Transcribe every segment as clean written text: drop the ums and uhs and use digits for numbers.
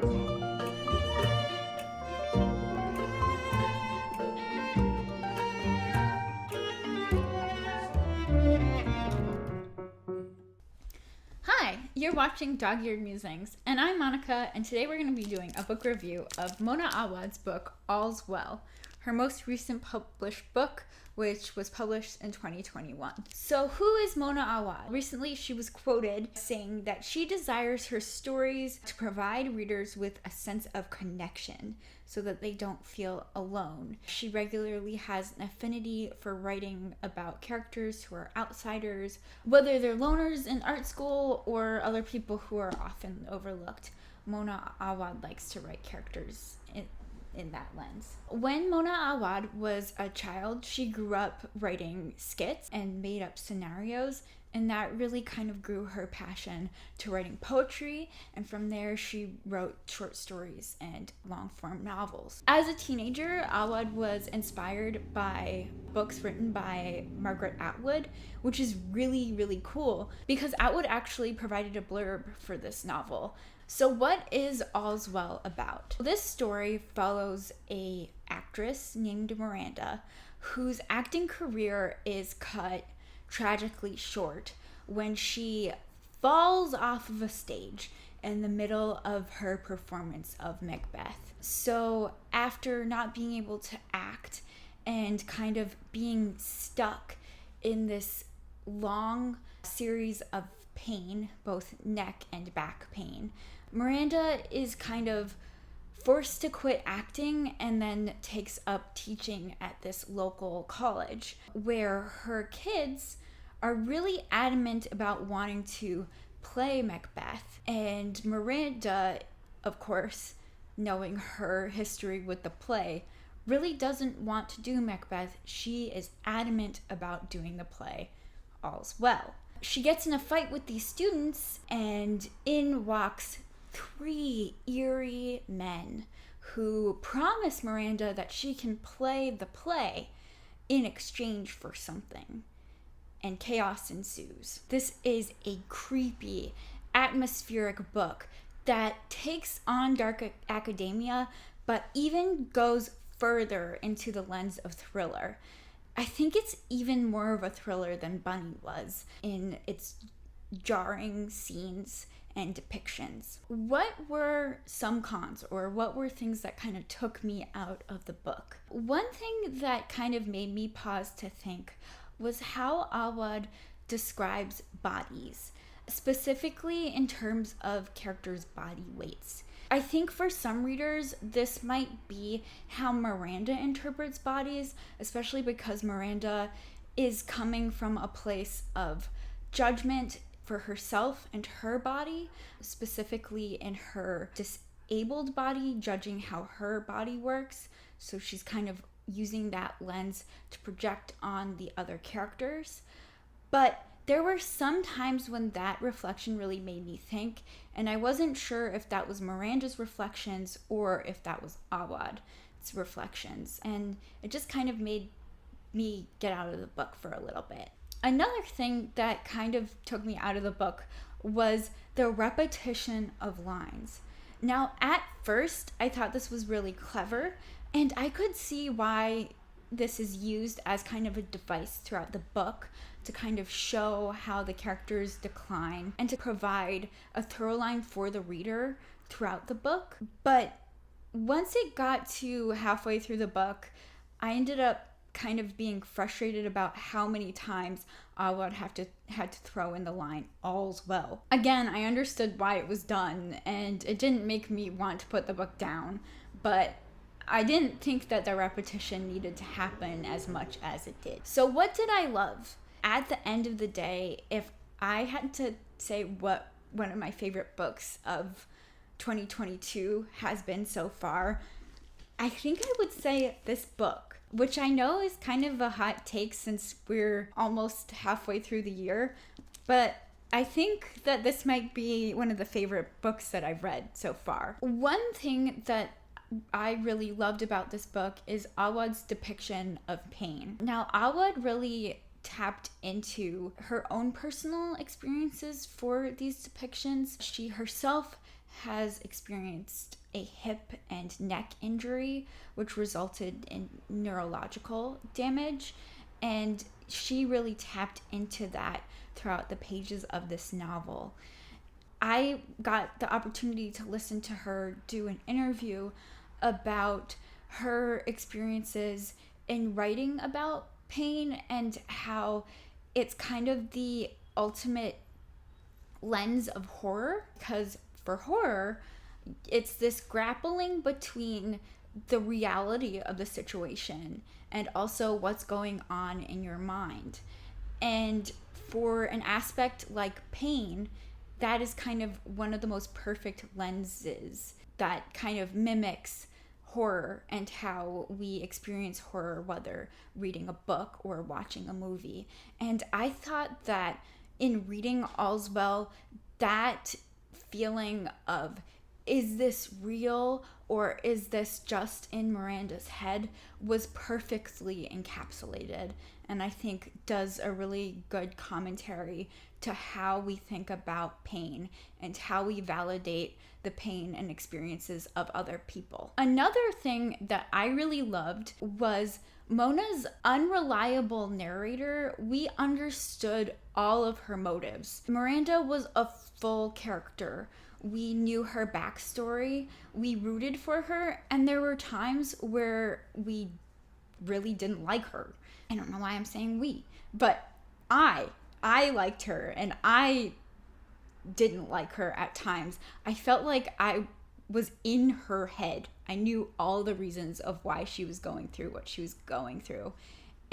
Hi, you're watching Dog-Eared Musings, and I'm Monica, and today we're going to be doing a book review of Mona Awad's book, All's Well, her most recent published book, which was published in 2021. So who is Mona Awad? Recently, she was quoted saying that she desires her stories to provide readers with a sense of connection so that they don't feel alone. She regularly has an affinity for writing about characters who are outsiders, whether they're loners in art school or other people who are often overlooked. Mona Awad likes to write characters in that lens. When Mona Awad was a child, she grew up writing skits and made up scenarios, and that really kind of grew her passion to writing poetry, and from there she wrote short stories and long-form novels. As a teenager, Awad was inspired by books written by Margaret Atwood, which is really, really cool because Atwood actually provided a blurb for this novel. So what is All's Well about? This story follows a actress named Miranda whose acting career is cut tragically short when she falls off of a stage in the middle of her performance of Macbeth. So after not being able to act and kind of being stuck in this long series of pain, both neck and back pain, Miranda is kind of forced to quit acting and then takes up teaching at this local college where her kids are really adamant about wanting to play Macbeth. And Miranda, of course, knowing her history with the play, really doesn't want to do Macbeth. She is adamant about doing the play All's Well. She gets in a fight with these students, and in walks 3 eerie men who promise Miranda that she can play the play in exchange for something. And chaos ensues. This is a creepy, atmospheric book that takes on dark academia, but even goes further into the lens of thriller. I think it's even more of a thriller than Bunny was in its jarring scenes and depictions. What were some cons, or what were things that kind of took me out of the book? One thing that kind of made me pause to think was how Awad describes bodies, specifically in terms of characters' body weights. I think for some readers, this might be how Miranda interprets bodies, especially because Miranda is coming from a place of judgment for herself and her body, specifically in her disabled body, judging how her body works. So she's kind of using that lens to project on the other characters. But there were some times when that reflection really made me think, and I wasn't sure if that was Miranda's reflections or if that was Awad's reflections. And it just kind of made me get out of the book for a little bit. Another thing that kind of took me out of the book was the repetition of lines. Now, at first, I thought this was really clever, and I could see why this is used as kind of a device throughout the book to kind of show how the characters decline and to provide a through line for the reader throughout the book. But once it got to halfway through the book, I ended up kind of being frustrated about how many times Awad had to throw in the line "All's Well." Again, I understood why it was done, and it didn't make me want to put the book down, but I didn't think that the repetition needed to happen as much as it did. So what did I love? At the end of the day, if I had to say what one of my favorite books of 2022 has been so far, I think I would say this book, which I know is kind of a hot take since we're almost halfway through the year, but I think that this might be one of the favorite books that I've read so far. One thing that I really loved about this book is Awad's depiction of pain. Now, Awad really tapped into her own personal experiences for these depictions. She herself has experienced a hip and neck injury, which resulted in neurological damage. And she really tapped into that throughout the pages of this novel. I got the opportunity to listen to her do an interview about her experiences in writing about pain and how it's kind of the ultimate lens of horror, because for horror, it's this grappling between the reality of the situation and also what's going on in your mind. And for an aspect like pain, that is kind of one of the most perfect lenses that kind of mimics horror and how we experience horror, whether reading a book or watching a movie. And I thought that in reading All's Well, that feeling of, is this real or is this just in Miranda's head, was perfectly encapsulated, and I think does a really good commentary to how we think about pain and how we validate the pain and experiences of other people. Another thing that I really loved was Mona's unreliable narrator. We understood all of her motives. Miranda was a full character. We knew her backstory, we rooted for her, and there were times where we really didn't like her. I don't know why I'm saying we, but I liked her, and I didn't like her at times. I felt like I was in her head. I knew all the reasons of why she was going through what she was going through.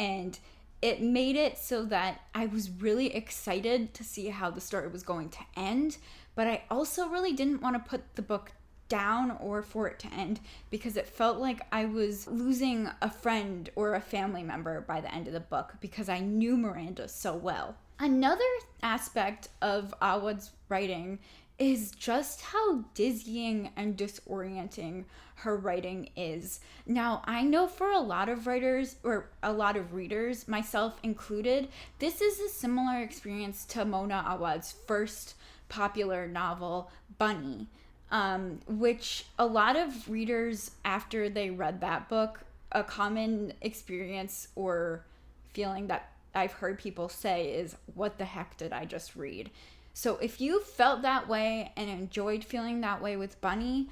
And it made it so that I was really excited to see how the story was going to end, but I also really didn't want to put the book down or for it to end, because it felt like I was losing a friend or a family member by the end of the book because I knew Miranda so well. Another aspect of Awad's writing is just how dizzying and disorienting her writing is. Now, I know for a lot of writers, or a lot of readers, myself included, this is a similar experience to Mona Awad's first popular novel, Bunny, which a lot of readers, after they read that book, a common experience or feeling that I've heard people say is, what the heck did I just read? So if you felt that way and enjoyed feeling that way with Bunny,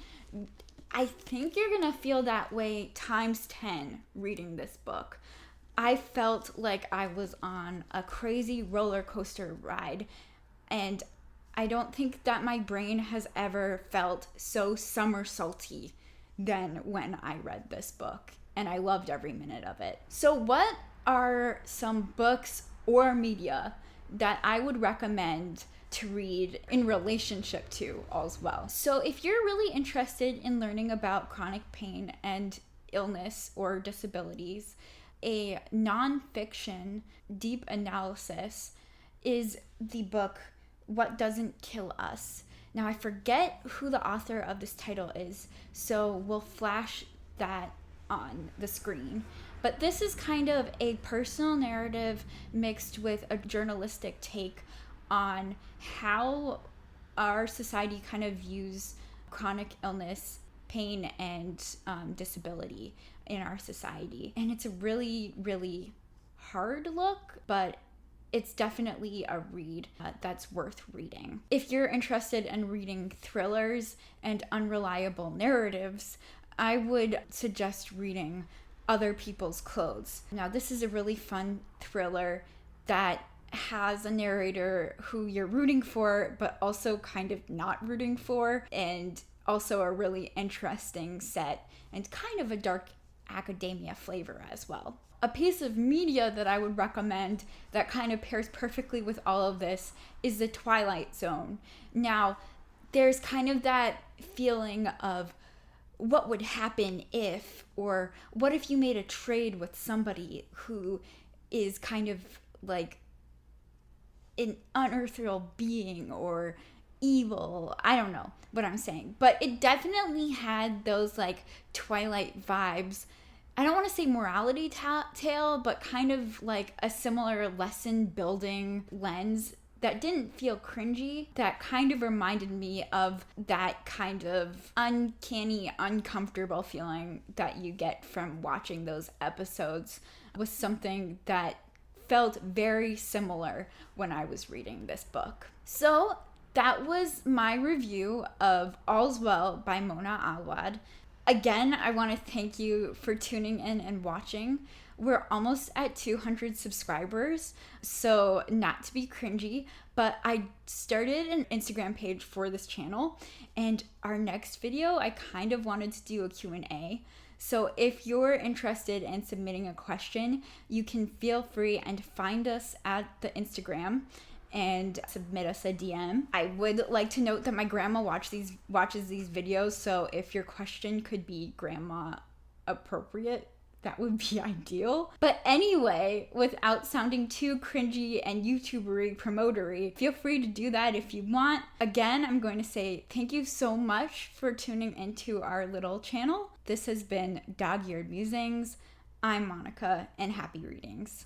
I think you're gonna feel that way times 10 reading this book. I felt like I was on a crazy roller coaster ride, and I don't think that my brain has ever felt so somersaulty than when I read this book, and I loved every minute of it. So what are some books or media that I would recommend to read in relationship to All's Well? So if you're really interested in learning about chronic pain and illness or disabilities, a nonfiction deep analysis is the book What Doesn't Kill Us. Now, I forget who the author of this title is, so we'll flash that on the screen. But this is kind of a personal narrative mixed with a journalistic take on how our society kind of views chronic illness, pain, and disability in our society. And it's a really, really hard look, but it's definitely a read that's worth reading. If you're interested in reading thrillers and unreliable narratives, I would suggest reading Other People's Clothes. Now, this is a really fun thriller that has a narrator who you're rooting for, but also kind of not rooting for, and also a really interesting set and kind of a dark academia flavor as well. A piece of media that I would recommend that kind of pairs perfectly with all of this is The Twilight Zone. Now, there's kind of that feeling of what would happen if, or what if you made a trade with somebody who is kind of like an unearthly being or evil. I don't know what I'm saying, but it definitely had those like Twilight vibes. I don't want to say morality tale, but kind of like a similar lesson building lens that didn't feel cringy, that kind of reminded me of that kind of uncanny, uncomfortable feeling that you get from watching those episodes, was something that felt very similar when I was reading this book. So that was my review of All's Well by Mona Awad. Again, I want to thank you for tuning in and watching. We're almost at 200 subscribers, so not to be cringy, but I started an Instagram page for this channel, and our next video, I kind of wanted to do a Q&A. So if you're interested in submitting a question, you can feel free and find us at the Instagram and submit us a DM. I would like to note that my grandma watches these videos, so if your question could be grandma appropriate, that would be ideal. But anyway, without sounding too cringy and YouTubery promotery, feel free to do that if you want. Again, I'm going to say thank you so much for tuning into our little channel. This has been Dog-Eared Musings. I'm Monica, and happy readings.